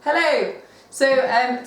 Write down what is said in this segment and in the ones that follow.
Hello! So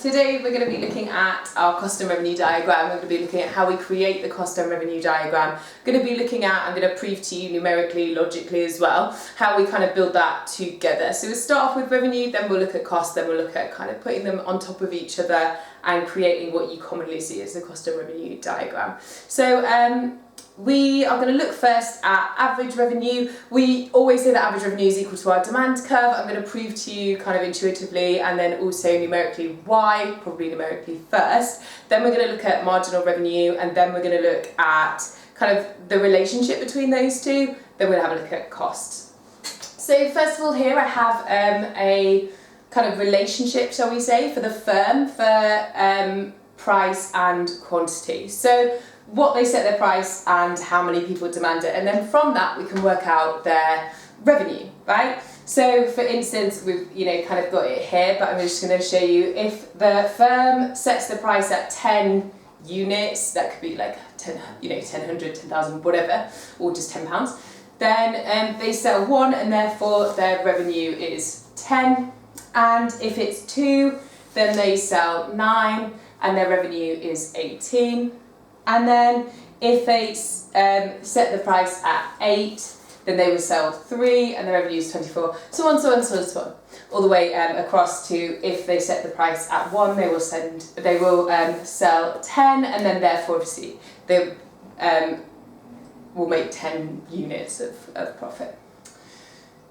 today we're going to be looking at our cost and revenue diagram. We're going to be looking at how we create the cost and revenue diagram. We're going to be looking at, I'm going to prove to you numerically, logically as well, how we kind of build that together. So we'll start off with revenue, then we'll look at cost, then we'll look at kind of putting them on top of each other and creating what you commonly see as the cost and revenue diagram. So we are going to look first at average revenue. We always say that average revenue is equal to our demand curve. I'm going to prove to you kind of intuitively and then also numerically why, probably numerically first. Then we're going to look at marginal revenue and then we're going to look at kind of the relationship between those two. Then we're going to have a look at costs. So first of all here I have a kind of relationship, shall we say, for the firm for price and quantity. So what they set their price and how many people demand it, and then from that we can work out their revenue, right? So for instance, we've kind of got it here, but I'm just going to show you if the firm sets the price at 10 units, that could be like 10, 100, 10,000, whatever, or just £10, then they sell one and therefore their revenue is 10, and if it's 2, then they sell 9 and their revenue is 18. And then if they set the price at 8, then they will sell 3 and the revenue is 24, so on, so on, so on, so on. All the way across to if they set the price at 1, they will sell 10 and then therefore obviously they will make 10 units of profit.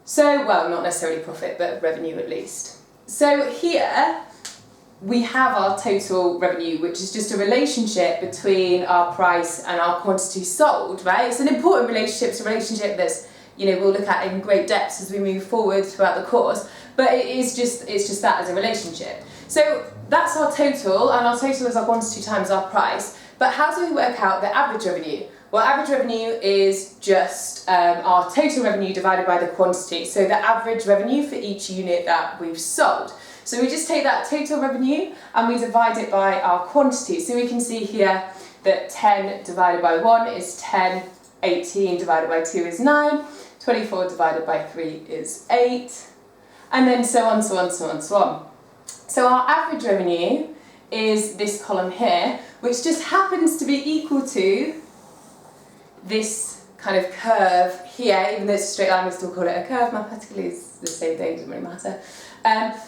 So, well, not necessarily profit, but revenue at least. So here we have our total revenue, which is just a relationship between our price and our quantity sold, right? It's an important relationship. It's a relationship that's, we'll look at in great depths as we move forward throughout the course, but it's just that as a relationship. So that's our total, and our total is our quantity times our price. But how do we work out the average revenue? Well, average revenue is just our total revenue divided by the quantity. So the average revenue for each unit that we've sold. So we just take that total revenue and we divide it by our quantity. So we can see here that 10 divided by 1 is 10, 18 divided by 2 is 9, 24 divided by 3 is 8, and then so on, so on, so on, so on. So our average revenue is this column here, which just happens to be equal to this kind of curve here. Even though it's a straight line, we still call it a curve. Mathematically, it's the same thing, doesn't really matter.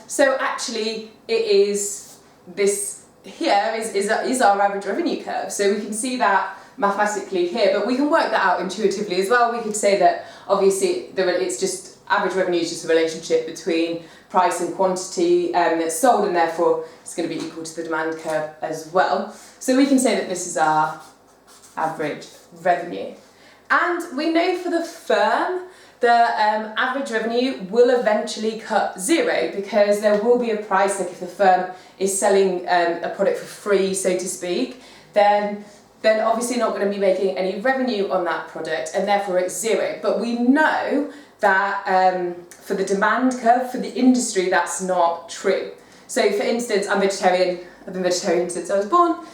So actually it is this here is our average revenue curve. So we can see that mathematically here, but we can work that out intuitively as well. We could say that obviously it's just average revenue is just a relationship between price and quantity that's sold, and therefore it's going to be equal to the demand curve as well. So we can say that this is our average revenue. And we know for the firm the average revenue will eventually cut zero, because there will be a price, like if the firm is selling a product for free, so to speak, then obviously not going to be making any revenue on that product, and therefore it's zero. But we know that for the demand curve, for the industry, that's not true. So for instance, I'm vegetarian, I've been vegetarian since I was born.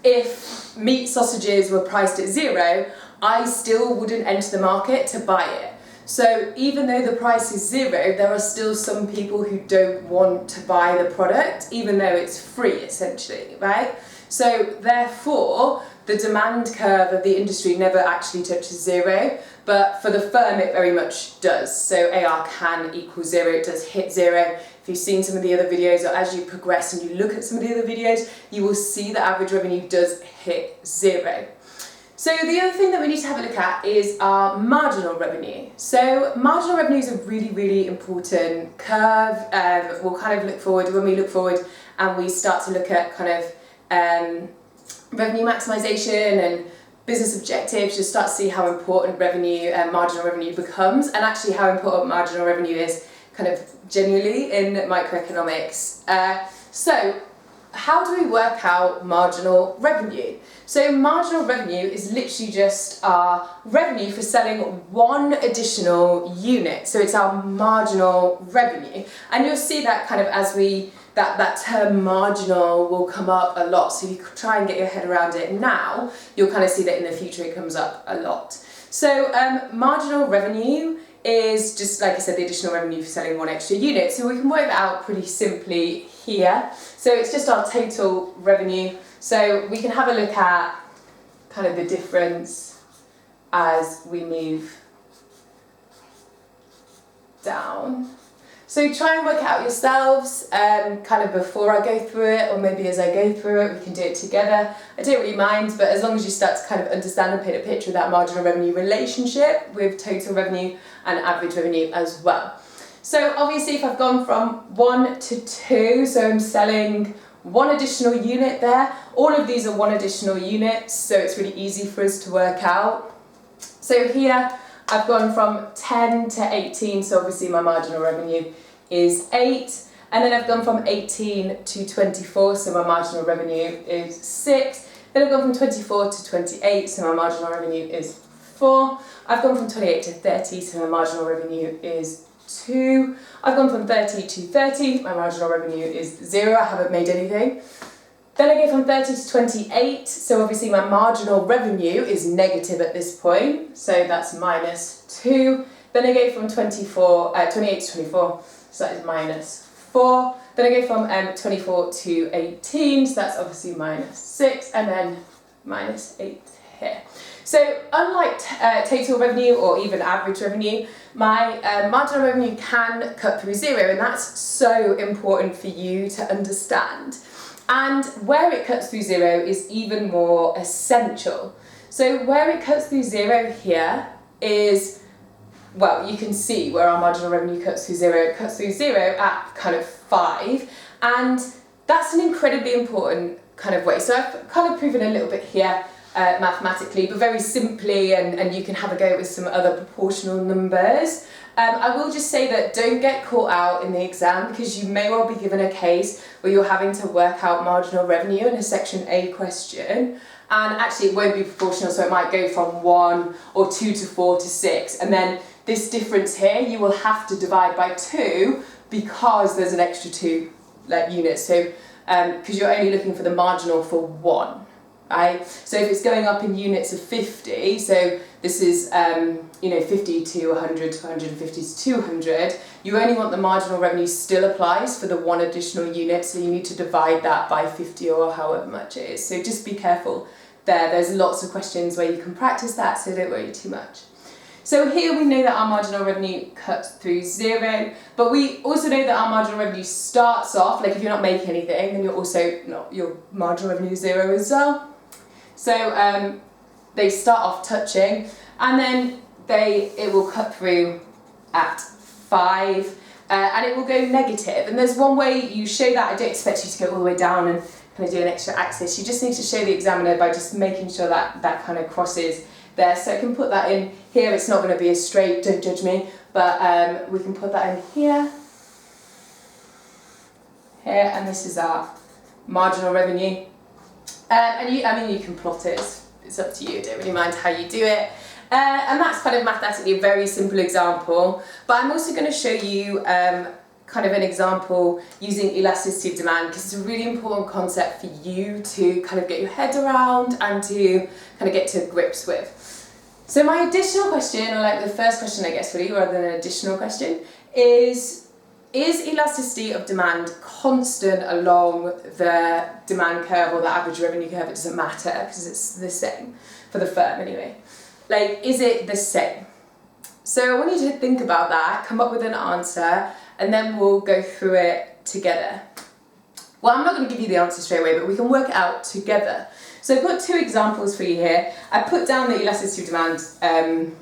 If meat sausages were priced at zero, I still wouldn't enter the market to buy it. So even though the price is zero, there are still some people who don't want to buy the product, even though it's free, essentially, right? So therefore, the demand curve of the industry never actually touches zero, but for the firm it very much does. So AR can equal zero, it does hit zero. If you've seen some of the other videos, or as you progress and you look at some of the other videos, you will see that average revenue does hit zero. So the other thing that we need to have a look at is our marginal revenue. So marginal revenue is a really, really important curve. We'll kind of look forward, when we look forward and we start to look at kind of revenue maximization and business objectives, you'll start to see how important revenue and marginal revenue becomes, and actually how important marginal revenue is kind of genuinely in microeconomics. So how do we work out marginal revenue? So marginal revenue is literally just our revenue for selling one additional unit. So it's our marginal revenue. And you'll see that kind of as that term marginal will come up a lot. So you try and get your head around it now, you'll kind of see that in the future it comes up a lot. So marginal revenue is just, like I said, the additional revenue for selling one extra unit. So we can work that out pretty simply here. So it's just our total revenue. So we can have a look at kind of the difference as we move down. So try and work it out yourselves, kind of before I go through it, or maybe as I go through it, we can do it together. I don't really mind, but as long as you start to kind of understand and paint a picture of that marginal revenue relationship with total revenue and average revenue as well. So obviously if I've gone from 1 to 2, so I'm selling one additional unit there, all of these are one additional unit, so it's really easy for us to work out. So here, I've gone from 10 to 18, so obviously my marginal revenue is 8. And then I've gone from 18 to 24, so my marginal revenue is 6. Then I've gone from 24 to 28, so my marginal revenue is 4. I've gone from 28 to 30, so my marginal revenue is 2. I've gone from 30 to 30, my marginal revenue is 0, I haven't made anything. Then I go from 30 to 28, so obviously my marginal revenue is negative at this point, so that's minus 2. Then I go from 28 to 24, so that is minus 4. Then I go from 24 to 18, so that's obviously minus 6, and then minus 8 here. So unlike total revenue or even average revenue, my marginal revenue can cut through 0, and that's so important for you to understand. And where it cuts through 0 is even more essential. So where it cuts through 0 here is, well, you can see where our marginal revenue cuts through 0. It cuts through 0 at kind of 5, and that's an incredibly important kind of way. So I've kind of proven a little bit here mathematically, but very simply, and you can have a go with some other proportional numbers. I will just say that don't get caught out in the exam, because you may well be given a case where you're having to work out marginal revenue in a section A question, and actually it won't be proportional, so it might go from 1 or 2 to 4 to 6, and then this difference here you will have to divide by 2 because there's an extra 2 units, so because you're only looking for the marginal for 1. Right? So if it's going up in units of 50, so this is 50 to 100 to 150 to 200, you only want the marginal revenue still applies for the one additional unit, so you need to divide that by 50 or however much it is. So just be careful there. There's lots of questions where you can practice that, so don't worry too much. So here we know that our marginal revenue cuts through 0, but we also know that our marginal revenue starts off, like if you're not making anything, then your marginal revenue is 0 as well. So they start off touching, and then it will cut through at 5, and it will go negative. And there's one way you show that. I don't expect you to go all the way down and kind of do an extra axis. You just need to show the examiner by just making sure that that kind of crosses there. So I can put that in here. It's not going to be as straight, don't judge me, but we can put that in here, and this is our marginal revenue. And you can plot it, it's up to you, I don't really mind how you do it. And that's kind of mathematically a very simple example, but I'm also going to show you kind of an example using elasticity of demand, because it's a really important concept for you to kind of get your head around and to kind of get to grips with. So my additional question, or like the first question I guess really, rather than an additional question, is elasticity of demand constant along the demand curve or the average revenue curve? It doesn't matter because it's the same for the firm anyway. Like, is it the same? So I want you to think about that, come up with an answer, and then we'll go through it together. Well, I'm not going to give you the answer straight away, but we can work it out together. So I've got 2 examples for you here. I put down the elasticity of demand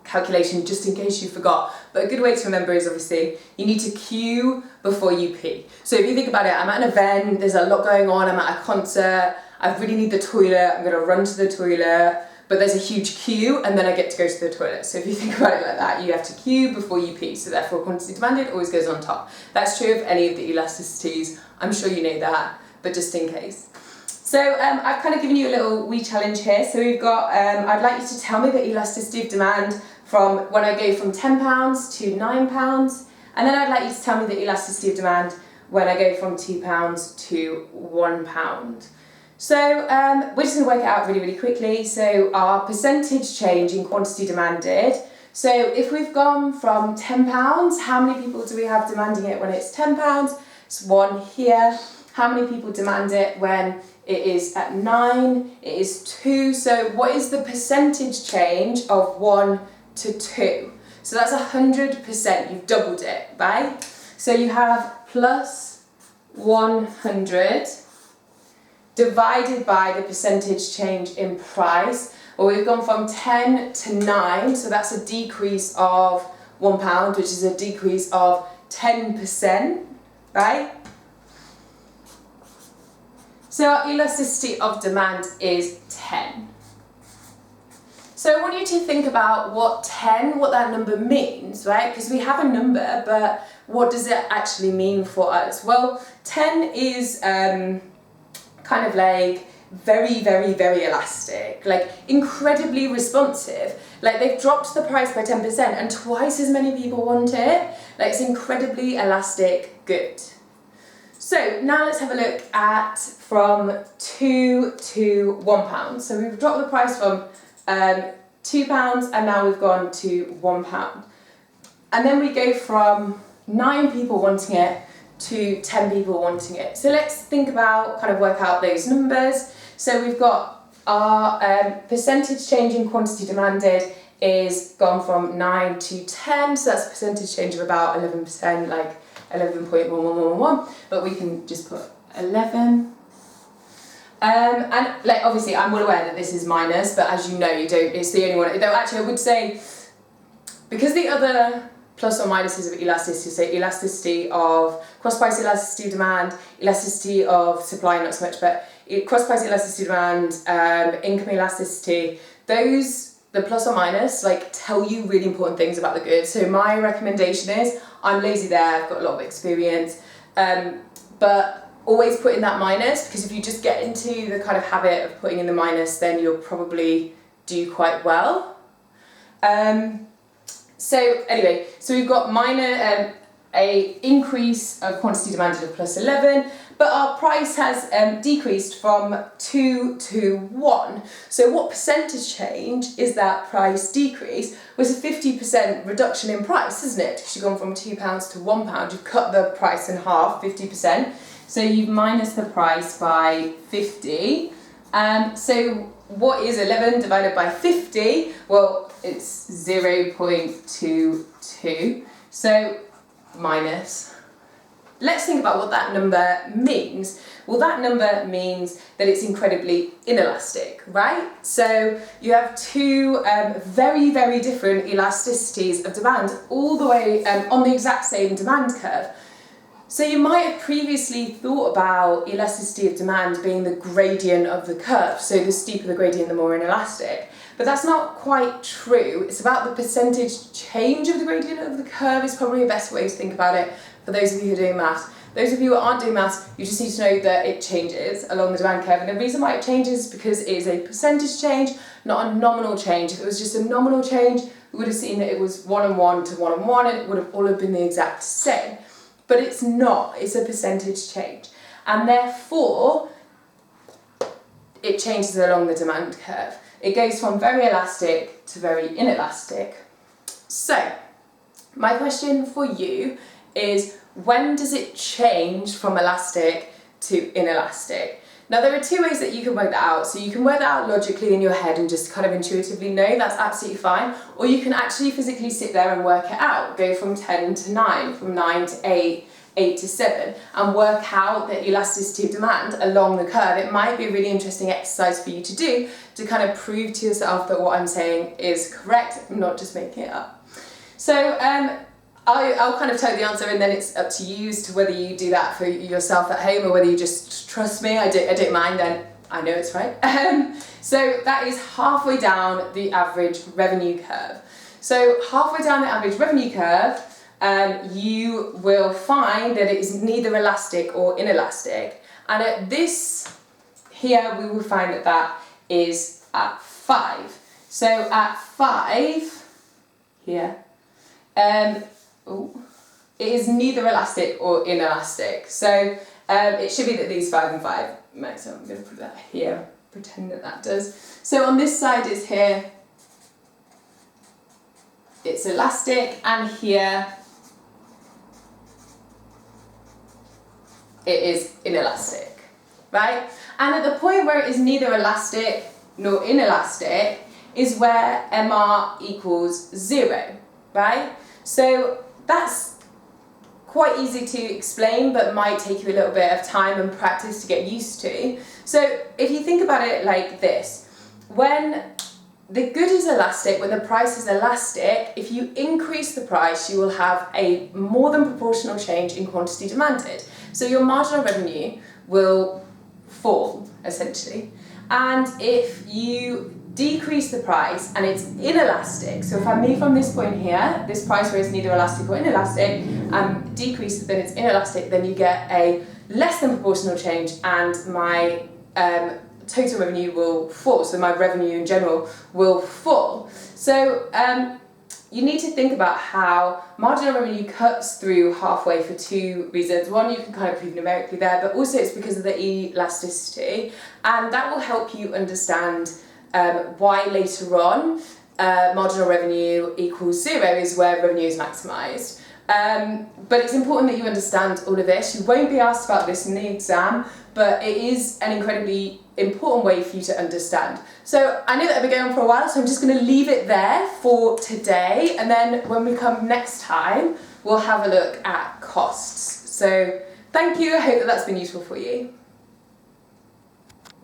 calculation just in case you forgot, but a good way to remember is obviously you need to queue before you pee. So if you think about it, I'm at an event, there's a lot going on, I'm at a concert, I really need the toilet, I'm going to run to the toilet, but there's a huge queue and then I get to go to the toilet. So if you think about it like that, you have to queue before you pee, so therefore quantity demanded always goes on top. That's true of any of the elasticities, I'm sure you know that, but just in case. So I've kind of given you a little wee challenge here. So we've got, I'd like you to tell me the elasticity of demand from when I go from £10 to £9, and then I'd like you to tell me the elasticity of demand when I go from £2 to £1. So we're just going to work it out really, really quickly. So our percentage change in quantity demanded, So if we've gone from £10, how many people do we have demanding it when it's £10? It's 1 here. How many people demand it when it is at 9? It is 2. So what is the percentage change of 1 to 2? So that's 100%. You've doubled it, right? So you have plus 100 divided by the percentage change in price. Well, we've gone from 10 to 9, so that's a decrease of £1, which is a decrease of 10%, right? So our elasticity of demand is 10. So I want you to think about what that number means, right? Because we have a number, but what does it actually mean for us? Well, 10 is kind of like very, very, very elastic, like incredibly responsive. Like they've dropped the price by 10% and twice as many people want it. Like it's incredibly elastic good. So now let's have a look at from £2 to £1. So we've dropped the price from £2 and now we've gone to £1. And then we go from 9 people wanting it to 10 people wanting it. So let's think about, kind of work out those numbers. So we've got our percentage change in quantity demanded is gone from 9 to 10, so that's a percentage change of about 11%, like 11.1111, but we can just put 11. And like obviously I'm well aware that this is minus, but as you know, it's the only one. Though actually I would say, because the other plus or minuses of elasticity, so elasticity of cross-price elasticity of demand, elasticity of supply, not so much, but cross-price elasticity of demand, income elasticity, those, the plus or minus, like tell you really important things about the good. So my recommendation is, I'm lazy there, I've got a lot of experience, but always put in that minus, because if you just get into the kind of habit of putting in the minus, then you'll probably do quite well. So anyway, so we've got a increase of quantity demanded of plus 11, but our price has decreased from 2 to 1. So what percentage change is that price decrease? Was a 50% reduction in price, isn't it? Because you've gone from £2 to £1, you've cut the price in half, 50%. So you've minus the price by 50. So what is 11 divided by 50? Well, it's 0.22. So minus. Let's think about what that number means. Well, that number means that it's incredibly inelastic, right? So you have two very, very different elasticities of demand all the way on the exact same demand curve. So you might have previously thought about elasticity of demand being the gradient of the curve. So the steeper the gradient, the more inelastic. But that's not quite true. It's about the percentage change of the gradient of the curve is probably a better way to think about it for those of you who are doing maths. Those of you who aren't doing maths, you just need to know that it changes along the demand curve. And the reason why it changes is because it is a percentage change, not a nominal change. If it was just a nominal change, we would have seen that it was 1 and 1 to 1 and 1, and it would have all have been the exact same. But it's not, it's a percentage change. And therefore, it changes along the demand curve. It goes from very elastic to very inelastic. So, my question for you is, when does it change from elastic to inelastic? Now there are two ways that you can work that out. So you can work that out logically in your head and just kind of intuitively know, that's absolutely fine. Or you can actually physically sit there and work it out. Go from 10 to 9, from 9 to 8, 8 to 7, and work out the elasticity of demand along the curve. It might be a really interesting exercise for you to do to kind of prove to yourself that what I'm saying is correct. I'm not just making it up. So I'll kind of tell you the answer, and then it's up to you as to whether you do that for yourself at home or whether you just trust me. I don't mind, and I know it's right. So that is halfway down the average revenue curve. So halfway down the average revenue curve, you will find that it is neither elastic or inelastic. And at this here, we will find that that is at 5. So at 5 here, it is neither elastic or inelastic. So it should be that these 5 and 5 make, so I'm going to put that here, pretend that that does. So on this side is here, it's elastic, and here it is inelastic, right? And at the point where it is neither elastic nor inelastic is where MR equals 0, right? So that's quite easy to explain, but might take you a little bit of time and practice to get used to. So if you think about it like this, when the good is elastic, when the price is elastic, if you increase the price, you will have a more than proportional change in quantity demanded. So your marginal revenue will fall, essentially. And if you decrease the price and it's inelastic, so if I move from this point here, this price where it's neither elastic or inelastic, decrease, then it's inelastic, then you get a less than proportional change, and my total revenue will fall, so my revenue in general will fall. So you need to think about how marginal revenue cuts through halfway for two reasons. One, you can kind of prove numerically there, but also it's because of the elasticity, and that will help you understand why later on marginal revenue equals 0 is where revenue is maximised. But it's important that you understand all of this. You won't be asked about this in the exam, but it is an incredibly important way for you to understand. So I know that I've been going on for a while, so I'm just going to leave it there for today, and then when we come next time, we'll have a look at costs. So thank you, I hope that that's been useful for you.